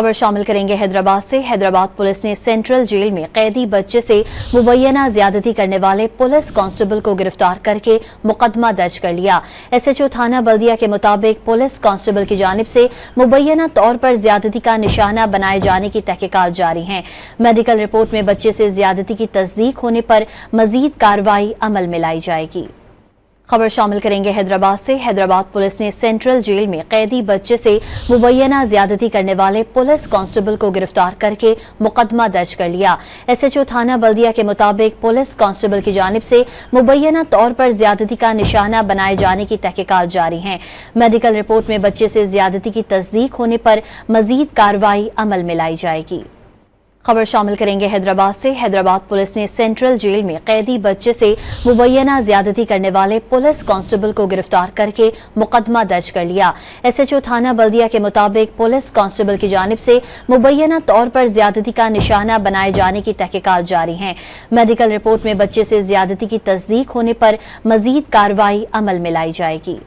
खबर शामिल करेंगे हैदराबाद से। हैदराबाद पुलिस ने सेंट्रल जेल में कैदी बच्चे से मुबैना ज्यादती करने वाले पुलिस कांस्टेबल को गिरफ्तार करके मुकदमा दर्ज कर लिया। एसएचओ थाना बल्दिया के मुताबिक पुलिस कांस्टेबल की जानिब से मुबैना तौर पर ज्यादती का निशाना बनाए जाने की तहकीकात जारी हैं। मेडिकल रिपोर्ट में बच्चे से ज्यादती की तस्दीक होने पर मजीद कार्रवाई अमल में लाई जाएगी। खबर शामिल करेंगे हैदराबाद से। हैदराबाद पुलिस ने सेंट्रल जेल में कैदी बच्चे से मुबैना ज्यादती करने वाले पुलिस कांस्टेबल को गिरफ्तार करके मुकदमा दर्ज कर लिया। एसएचओ थाना बल्दिया के मुताबिक पुलिस कांस्टेबल की जानिब से मुबैना तौर पर ज्यादती का निशाना बनाए जाने की तहकीकात जारी हैं। मेडिकल रिपोर्ट में बच्चे से ज्यादती की तस्दीक होने पर मजीद कार्रवाई अमल में लाई जाएगी। खबर शामिल करेंगे हैदराबाद से। हैदराबाद पुलिस ने सेंट्रल जेल में कैदी बच्चे से मुबैना ज्यादती करने वाले पुलिस कांस्टेबल को गिरफ्तार करके मुकदमा दर्ज कर लिया। एसएचओ थाना बल्दिया के मुताबिक पुलिस कांस्टेबल की जानिब से मुबैना तौर पर ज्यादती का निशाना बनाए जाने की तहकीकात जारी हैं। मेडिकल रिपोर्ट में बच्चे से ज्यादती की तस्दीक होने पर मजीद कार्रवाई अमल में लाई जाएगी।